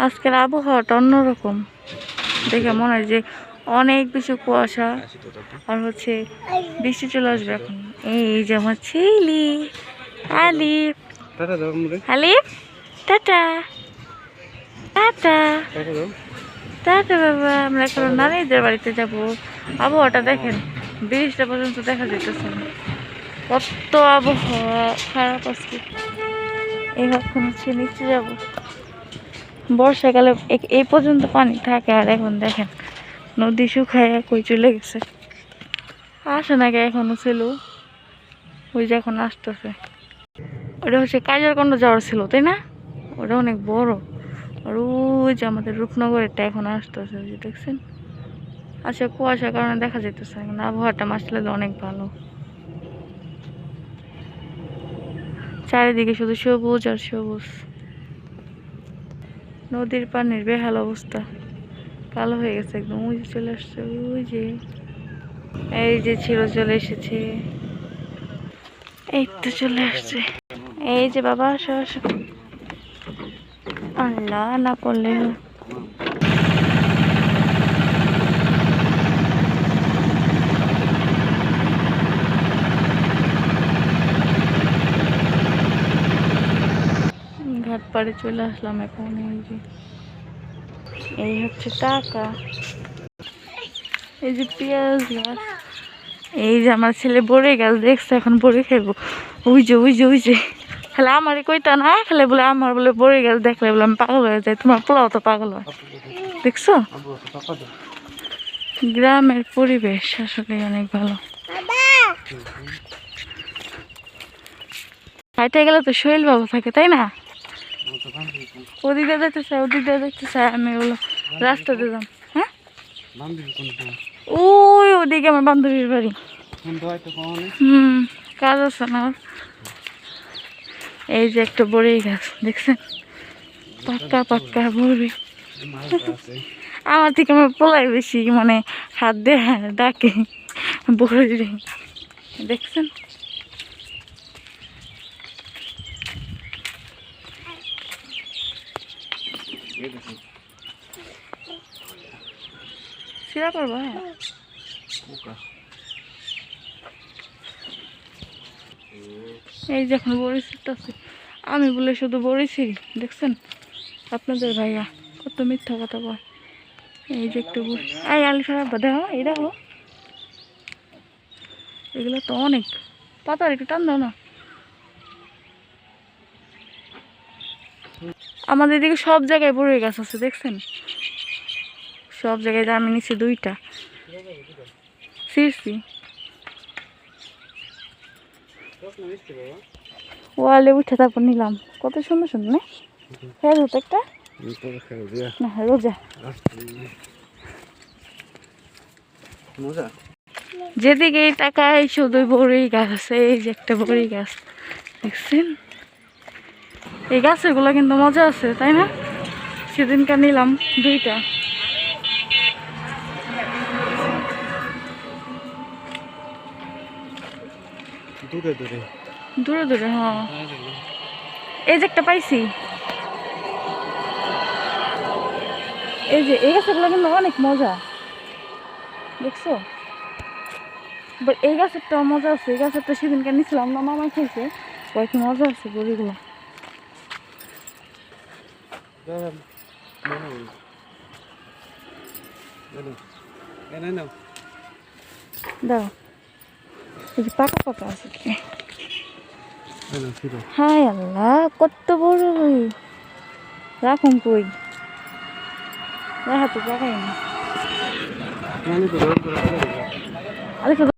আজকের আবহাওয়াটা অন্যরকম, দেখে মনে হয় যে অনেক বেশি কুয়াশা আর হচ্ছে বৃষ্টি চলে আসবে এখন। এই যে আমার ছেলে আলিফ, আলিফ টাটা টাটা টাটা বাবা। আমরা এখন নানিদের বাড়িতে যাব। আবহাওয়াটা দেখেন, বৃষ্টিটা পর্যন্ত দেখা যেতেছে না, কত আবহাওয়া খারাপ আজকে। এখন হচ্ছে নিচে যাবো। বর্ষাকালে এই পর্যন্ত পানি থাকে, আর এখন দেখেন নদী শুকায় কই চলে গেছে। আসে নাকি এখনো ছিল, ওই যে এখন আসতেছে। ওটা হচ্ছে কাজারকন্ড যাওয়ার ছিল, তাই না? ওটা অনেক বড়। আর ওই যে আমাদের রূপনগরেরটা এখন আসতেছে, ওই যে দেখছেন। আচ্ছা, কুয়াশার কারণে দেখা যেতেছে, এখন আবহাওয়াটা মাসলে অনেক ভালো। চারিদিকে শুধু সবুজ আর সবুজ। নদীর পানির বেহাল অবস্থা, কালো হয়ে গেছে একদম। ওই যে চলে আসছে, ওই যে এই যে ছিল চলে এসেছে, এই তো চলে আসছে। এই যে বাবা আসো আসো, আল্লাহ না করলে। ঘাট পাড়ে চলে আসলাম এখন। এই যে এই হচ্ছে টাকা, এই যে পেঁয়াজ গাছ, এই যে আমার ছেলে বড়ে গাছ দেখছে, এখন বড়ে খাইবো। ওই যে ওই যে ওই যে খালে আমারই কইতা না, খালে বলে আমার বলে বড়ে গাছ দেখলে বলে আমি পাগল হয়ে যাই। তোমার পোলাও তো পাগল হয়, দেখছো? গ্রামের পরিবেশ আসলে অনেক ভালো। হাইটে গেলে তো শরীর ভালো থাকে, তাই না? ওদিকে দেখতে চাই, ওদিকে দেখতে চাই, আমি ওগুলো রাস্তাতে যাম। হ্যাঁ, ওই ওদিকে আমার বান্ধবীর বাড়ি। কাজ আছে না। এই যে একটা বড়ি গাছ দেখছেন, পাক্কা পাক্কা বড়ি। আমার থেকে আমার পোলাই বেশি মানে হাত দিয়ে ডাকে বড়ি দেখছেন। সিরা করবা? এই যে এখন বড়ি ছিটতেছে, আমি বলে শুধু বড়িছি, দেখছেন? আপনাদের ভাইয়া কত মিথ্যা কথা বল। এই যে একটু এই আলু সারা দেখো, এই দেখো, এগুলো তো অনেক পাতার, একটু টান দাও না। আমাদের এদিকে সব জায়গায় বড়ই গাছ আছে, দেখছেন? সব জায়গায় আমি নিচ্ছি দুইটা ছিঁড়ছি। ওয়ালে উঠে তারপর নিলাম, কত সুন্দর সুন্দর না? হ্যাঁ হতো একটা না, রোজা যেদিকে টাকায় শুধু বড়ই গাছ আছে। এই যে একটা বড়ি গাছ দেখছেন, এই গাছের গুলো কিন্তু মজা আছে, তাই না? সেদিনকার নিলাম দুইটা। দূরে দূরে দূরে দূরে, হ্যাঁ। এই যে একটা পাইছি, এই যে এই গাছগুলো কিন্তু অনেক মজা, দেখছো? এই গাছেরটা মজা আছে, এই গাছেরটা সেদিনকে নিছিলাম না, মামা খেয়েছে, কয়েকটা মজা আছে বড়িগুলো। দাও, এই যে পাকা পাকা আছে। হায় আল্লাহ, কত বড়! রাখুন কই, দেখা তো পাকাই না।